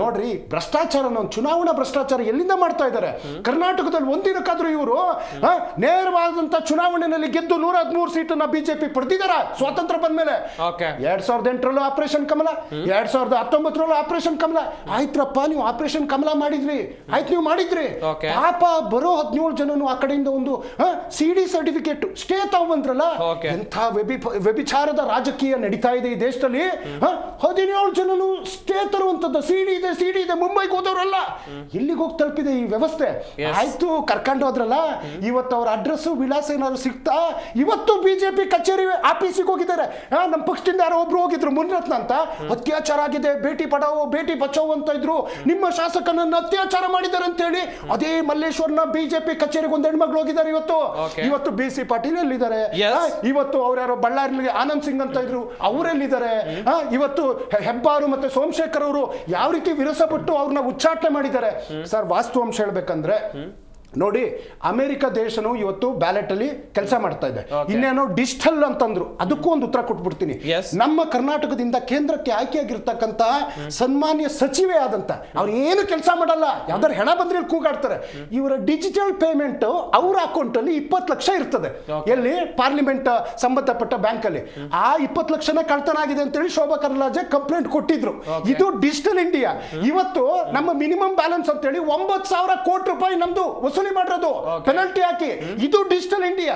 ನೋಡ್ರಿ, ಭ್ರಷ್ಟಾಚಾರ, ಚುನಾವಣಾ ಭ್ರಷ್ಟಾಚಾರ ಎಲ್ಲಿಂದ ಮಾಡ್ತಾ ಇದ್ದಾರೆ? ಕರ್ನಾಟಕದಲ್ಲಿ ಒಂದಿನಕ್ಕಾದ್ರೂ ಇವರು ನೇರವಾದಂತ ಚುನಾವಣೆಯಲ್ಲಿ ಗೆದ್ದು 113 ಸೀಟನ್ನ ಬಿಜೆಪಿ ಪಡೆದಿದ್ದಾರ ಸ್ವಾತಂತ್ರ್ಯ ಬಂದ್ಮೇಲೆ. 2008ರಲ್ಲೂ ಆಪರೇಷನ್ ಕಮಲ, 2019ರಲ್ಲೂ ಆಪರೇಷನ್ ಕಮಲ. ಆಯ್ತ್ರಪ್ಪ, ನೀವು ಆಪರೇಷನ್ ಕಮಲ ಮಾಡಿದ್ರಿ, ಆಯ್ತು ನೀವು ಮಾಡಿದ್ರಿ. ಪಾಪ ಬರೋ 17 ಜನನು ಆ ಕಡೆಯಿಂದ ಒಂದು ಸಿಡಿ ಸರ್ಟಿಫಿಕೇಟ್ ಸ್ಟೇ ತಗೊಂಡ್ರಲ್ಲ. ಎಂಥ ವ್ಯಭಿಚಾರದ ರಾಜಕೀಯ ನಡೀತಾ ಇದೆ ಈ ದೇಶದಲ್ಲಿ. 17 ಜನನು ಸ್ಟೇ ತರುವಂತದ್ದು, ಸಿಡಿ ಇದೆ, ಮುಂಬೈಗೆ ಹೋದವರಲ್ಲ. ಎಲ್ಲಿಗೆ ಹೋಗಿ ತಲುಪಿದೆ ಈ ವ್ಯವಸ್ಥೆ? ಆಯ್ತು, ಕರ್ಕೊಂಡು ಹೋದ್ರಲ್ಲ, ಇವತ್ತು ಅವ್ರ ಅಡ್ರೆಸ್ ವಿಳಾಸ ಏನಾದ್ರು ಸಿಗ್ತಾ? ಇವತ್ತು ಬಿಜೆಪಿ ಕಚೇರಿ ಆಫೀಸಿಗೆ ಹೋಗಿದ್ದಾರೆ. ನಮ್ಮ ಪಕ್ಷದಿಂದ ಯಾರೋ ಒಬ್ರು ಹೋಗಿದ್ರು, ಮುನಿರತ್ನ ಅಂತ. ಅತ್ಯಾಚಾರ ಆಗಿದೆ, ಬೇಟಿ ಪಡಾವೋ ಬೇಟಿ ಬಚಾವೋ ಅಂತ ಇದ್ರು. ನಿಮ್ಮ ಶಾಸಕನನ್ನು ಅತ್ಯಾಚಾರ ಮಾಡಿದ್ದಾರೆ ಅಂತ ಹೇಳಿ ಅದೇ ಮಲ್ಲೇಶ್ವರ್ನ ಬಿಜೆಪಿ ಕಚೇರಿಗೆ ಒಂದು ಹೆಣ್ಮಕ್ಳು ಹೋಗಿದ್ದಾರೆ. ಇವತ್ತು BC ಪಾಟೀಲ್ ಎಲ್ಲಿದ್ದಾರೆ? ಇವತ್ತು ಅವ್ರ್ಯಾರೋ ಬಳ್ಳಾರಿ ಆನಂದ್ ಸಿಂಗ್ ಅಂತ ಇದ್ರು, ಅವರೆಲ್ಲಿದ್ದಾರೆ? ಇವತ್ತು ಹೆಬ್ಬಾರು ಮತ್ತೆ ಸೋಮಶೇಖರ್ ಅವರು ಯಾವ ರೀತಿ ವಿರಸಪಟ್ಟು ಅವ್ರನ್ನ ಉಚ್ಚಾಟನೆ ಮಾಡಿದ್ದಾರೆ. ಸರ್, ವಾಸ್ತವಾಂಶ ಹೇಳ್ಬೇಕಂದ್ರೆ ನೋಡಿ, ಅಮೆರಿಕ ದೇಶನು ಇವತ್ತು ಬ್ಯಾಲೆಟ್ ಅಲ್ಲಿ ಕೆಲಸ ಮಾಡ್ತಾ ಇದೆ. ಇನ್ನೇನೋ ಡಿಜಿಟಲ್ ಅಂತಂದ್ರು, ಅದಕ್ಕೂ ಒಂದು ಉತ್ತರ ಕೊಟ್ಬಿಡ್ತೀನಿ. ನಮ್ಮ ಕರ್ನಾಟಕದಿಂದ ಕೇಂದ್ರಕ್ಕೆ ಆಯ್ಕೆಯಾಗಿರ್ತಕ್ಕಂತ ಸನ್ಮಾನ್ಯ ಸಚಿವೆ ಆದಂತ ಅವ್ರು ಏನು ಕೆಲಸ ಮಾಡಲ್ಲ, ಯಾವ್ದಾರು ಹೆಣ ಬಂದ್ರೆ ಕೂಗಾಡ್ತಾರೆ. ಇವರ ಡಿಜಿಟಲ್ ಪೇಮೆಂಟ್ ಅವ್ರ ಅಕೌಂಟ್ ಅಲ್ಲಿ 20 ಲಕ್ಷ ಇರ್ತದೆ. ಎಲ್ಲಿ? ಪಾರ್ಲಿಮೆಂಟ್ ಸಂಬಂಧಪಟ್ಟ ಬ್ಯಾಂಕ್ ಅಲ್ಲಿ. ಆ 20 ಲಕ್ಷನ ಕಳ್ತನ ಆಗಿದೆ ಅಂತ ಹೇಳಿ ಶೋಭಾ ಕರಂದ್ಲಾಜೆ ಕಂಪ್ಲೇಂಟ್ ಕೊಟ್ಟಿದ್ರು. ಇದು ಡಿಜಿಟಲ್ ಇಂಡಿಯಾ. ಇವತ್ತು ನಮ್ಮ ಮಿನಿಮಮ್ ಬ್ಯಾಲೆನ್ಸ್ ಅಂತ ಹೇಳಿ 9,000 ಕೋಟಿ ರೂಪಾಯಿ ನಮ್ದು ವಸೂಲಿ ಮಾಡಿರೋದು, ಪೆನಲ್ಟಿ ಹಾಕಿ. ಇದು ಡಿಜಿಟಲ್ ಇಂಡಿಯಾ.